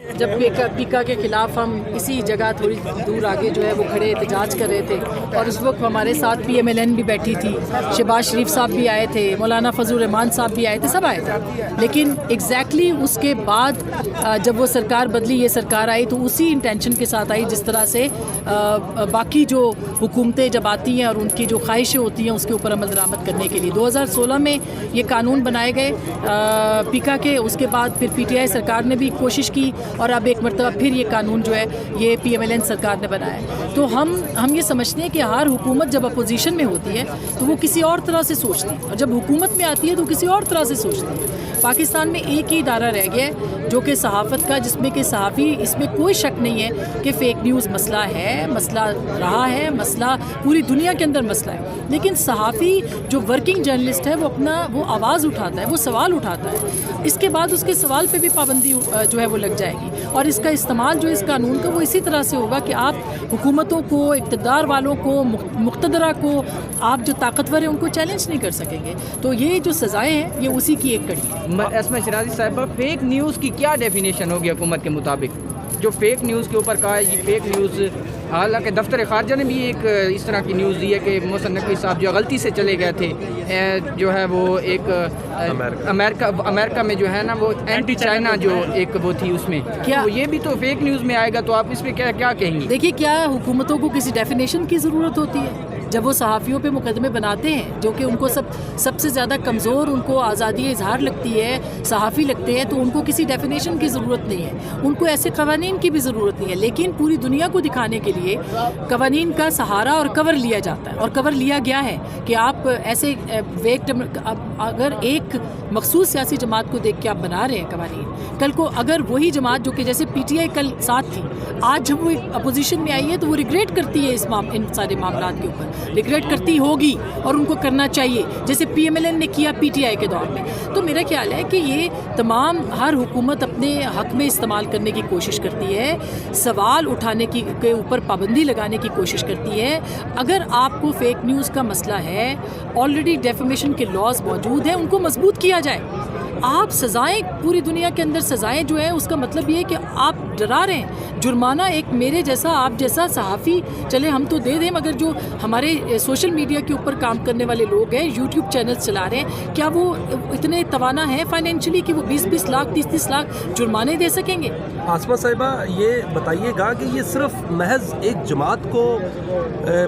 جب پیکا کے خلاف ہم اسی جگہ تھوڑی دور آگے جو ہے وہ کھڑے احتجاج کر رہے تھے اور اس وقت ہمارے ساتھ پی ایم ایل این بھی بیٹھی تھی، شہباز شریف صاحب بھی آئے تھے، مولانا فضل الرحمان صاحب بھی آئے تھے، سب آئے تھے، لیکن ایگزیکٹلی اس کے بعد جب وہ سرکار بدلی، یہ سرکار آئی تو اسی انٹینشن کے ساتھ آئی جس طرح سے باقی جو حکومتیں جب آتی ہیں اور ان کی جو خواہشیں ہوتی ہیں اس کے اوپر عمل درآمد کرنے کے لیے 2016 میں یہ قانون بنائے گئے پیکا کے، اس کے بعد پھر پی ٹی آئی سرکار نے بھی کوشش کی اور اب ایک مرتبہ پھر یہ قانون جو ہے یہ پی ایم ایل این سرکار نے بنایا ہے۔ تو ہم یہ سمجھتے ہیں کہ ہر حکومت جب اپوزیشن میں ہوتی ہے تو وہ کسی اور طرح سے سوچتی ہے اور جب حکومت میں آتی ہے تو کسی اور طرح سے سوچتی ہے۔ پاکستان میں ایک ہی ادارہ رہ گیا ہے جو کہ صحافت کا، جس میں کہ صحافی، اس میں کوئی شک نہیں ہے کہ فیک نیوز مسئلہ ہے، مسئلہ رہا ہے، مسئلہ پوری دنیا کے اندر مسئلہ ہے، لیکن صحافی جو ورکنگ جرنلسٹ ہے وہ آواز اٹھاتا ہے، وہ سوال اٹھاتا ہے، اس کے بعد اس کے سوال پہ بھی پابندی جو ہے وہ لگ جائے گی اور اس کا استعمال جو اس قانون کا وہ اسی طرح سے ہوگا کہ آپ حکومتوں کو، اقتدار والوں کو، مقتدرہ کو، آپ جو طاقتور ہیں ان کو چیلنج نہیں کر سکیں گے۔ تو یہ جو سزائیں ہیں یہ اسی کی ایک کڑی ہے۔ اسما شرازی صاحبہ، فیک نیوز کی کیا ڈیفینیشن ہوگی حکومت کے مطابق؟ جو فیک نیوز کے اوپر کہا ہے یہ فیک نیوز، حالانکہ دفتر خارجہ نے بھی ایک اس طرح کی نیوز دی ہے کہ محسن نقوی صاحب جو غلطی سے چلے گئے تھے، جو ہے وہ ایک امریکہ میں جو ہے نا وہ اینٹی چائنا جو ایک وہ تھی، اس میں تو یہ بھی تو فیک نیوز میں آئے گا، تو آپ اس پہ کیا کہیں گے؟ دیکھیے، کیا حکومتوں کو کسی ڈیفینیشن کی ضرورت ہوتی ہے؟ جب وہ صحافیوں پہ مقدمے بناتے ہیں جو کہ ان کو سب سے زیادہ کمزور، ان کو آزادی اظہار لگتی ہے، صحافی لگتے ہیں، تو ان کو کسی ڈیفینیشن کی ضرورت نہیں ہے، ان کو ایسے قوانین کی بھی ضرورت نہیں ہے، لیکن پوری دنیا کو دکھانے کے لیے قوانین کا سہارا اور کور لیا جاتا ہے، اور کور لیا گیا ہے کہ آپ ایسے اگر ایک مخصوص سیاسی جماعت کو دیکھ کے آپ بنا رہے ہیں قوانین، کل کو اگر وہی جماعت جو کہ جیسے پی ٹی آئی کل ساتھ تھی، آج جب وہ اپوزیشن میں آئی ہے تو وہ ریگریٹ کرتی ہے ان سارے معاملات کے اوپر، ریگریٹ کرتی ہوگی اور ان کو کرنا چاہیے، جیسے پی ایم ایل این نے کیا پی ٹی آئی کے دور میں۔ تو میرا خیال ہے کہ یہ تمام ہر حکومت اپنے حق میں استعمال کرنے کی کوشش کرتی ہے، سوال اٹھانے کے اوپر پابندی لگانے کی کوشش کرتی ہے۔ اگر آپ کو فیک نیوز کا مسئلہ ہے، آلریڈی ڈیفیمیشن کے لاز موجود ہیں، ان کو مضبوط کیا جائے۔ آپ سزائیں، پوری دنیا کے اندر سزائیں جو ہیں، اس کا مطلب یہ ہے کہ آپ ڈرا رہے ہیں۔ جرمانہ ایک میرے جیسا، آپ جیسا صحافی چلے ہم تو دے دیں، مگر جو ہمارے سوشل میڈیا کے اوپر کام کرنے والے لوگ ہیں، یوٹیوب چینلز چلا رہے ہیں، کیا وہ اتنے توانا ہیں فائنینشلی کہ وہ 20 لاکھ 30 لاکھ جرمانے دے سکیں گے؟ آسما صاحبہ، یہ بتائیے گا کہ یہ صرف محض ایک جماعت کو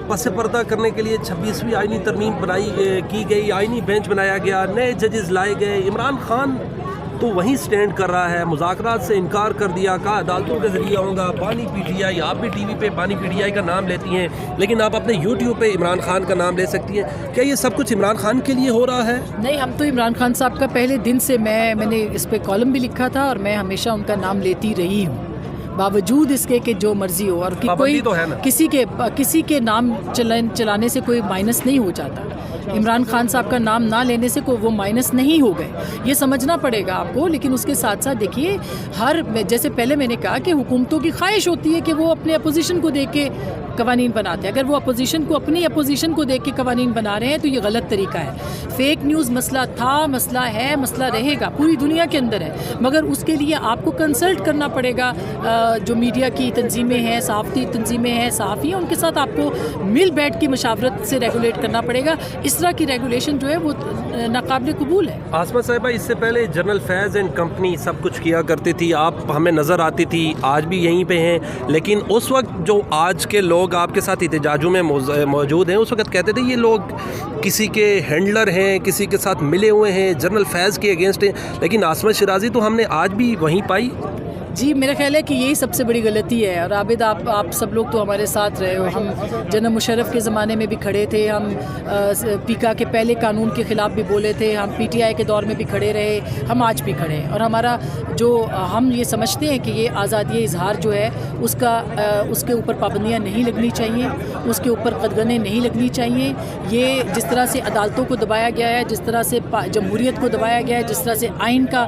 پس پردہ کرنے کے لیے 26ویں آئینی ترمیم کی گئی، آئینی بینچ بنایا گیا، نئے ججز لائے گئے، عمران خان تو وہیں سٹینڈ کر رہا ہے، مذاکرات سے انکار کر دیا، کہا عدالتوں کے ذریعے ہوں گا، بانی پی ٹی آئی، آپ بھی ٹی وی پہ بانی پی ٹی آئی کا نام لیتی ہیں، لیکن آپ اپنے یوٹیوب پہ عمران خان کا نام لے سکتی ہیں۔ کیا یہ سب کچھ عمران خان کے لیے ہو رہا ہے؟ نہیں، ہم تو عمران خان صاحب کا پہلے دن سے میں نے اس پہ کالم بھی لکھا تھا اور میں ہمیشہ ان کا نام لیتی رہی ہوں، باوجود اس کے کہ جو مرضی ہو، اور کوئی کسی کے نام چلانے سے کوئی مائنس نہیں ہو جاتا۔ عمران خان صاحب کا نام نہ لینے سے کوئی وہ مائنس نہیں ہو گئے، یہ سمجھنا پڑے گا آپ کو۔ لیکن اس کے ساتھ ساتھ دیکھیے، جیسے پہلے میں نے کہا کہ حکومتوں کی خواہش ہوتی ہے کہ وہ اپنے اپوزیشن کو دیکھ کے قوانین بناتے ہیں۔ اگر وہ اپنی اپوزیشن کو دیکھ کے قوانین بنا رہے ہیں تو یہ غلط طریقہ ہے۔ فیک نیوز مسئلہ تھا، مسئلہ ہے، مسئلہ رہے گا، پوری دنیا کے اندر ہے، مگر اس کے لیے آپ کو کنسلٹ کرنا پڑے گا جو میڈیا کی تنظیمیں ہیں، صحافتی تنظیمیں ہیں، صحافی ہیں، ان کے ساتھ آپ کو مل بیٹھ کی مشاورت سے ریگولیٹ کرنا پڑے گا۔ اس طرح کی ریگولیشن جو ہے وہ ناقابل قبول ہے۔ آسما صاحبہ، اس سے پہلے جنرل فیض اینڈ کمپنی سب کچھ کیا کرتی تھی، آپ ہمیں نظر آتی تھی، آج بھی یہیں پہ ہیں، لیکن اس وقت جو آج کے لوگ آپ کے ساتھ احتجاجوں میں موجود ہیں، اس وقت کہتے تھے یہ لوگ کسی کے ہینڈلر ہیں، کسی کے ساتھ ملے ہوئے ہیں، جنرل فیض کے اگینسٹ ہیں، لیکن عاصمہ شرازی تو ہم نے آج بھی وہیں پائی۔ جی، میرا خیال ہے کہ یہی سب سے بڑی غلطی ہے، اور عابد آپ سب لوگ تو ہمارے ساتھ رہے ہو، ہم جنرل مشرف کے زمانے میں بھی کھڑے تھے، ہم پیکا کے پہلے قانون کے خلاف بھی بولے تھے، ہم پی ٹی آئی کے دور میں بھی کھڑے رہے، ہم آج بھی کھڑے ہیں، اور ہمارا جو ہم یہ سمجھتے ہیں کہ یہ آزادی اظہار جو ہے اس کے اوپر پابندیاں نہیں لگنی چاہیے، اس کے اوپر قدغنیں نہیں لگنی چاہیے۔ یہ جس طرح سے عدالتوں کو دبایا گیا ہے، جس طرح سے جمہوریت کو دبایا گیا ہے، جس طرح سے آئین کا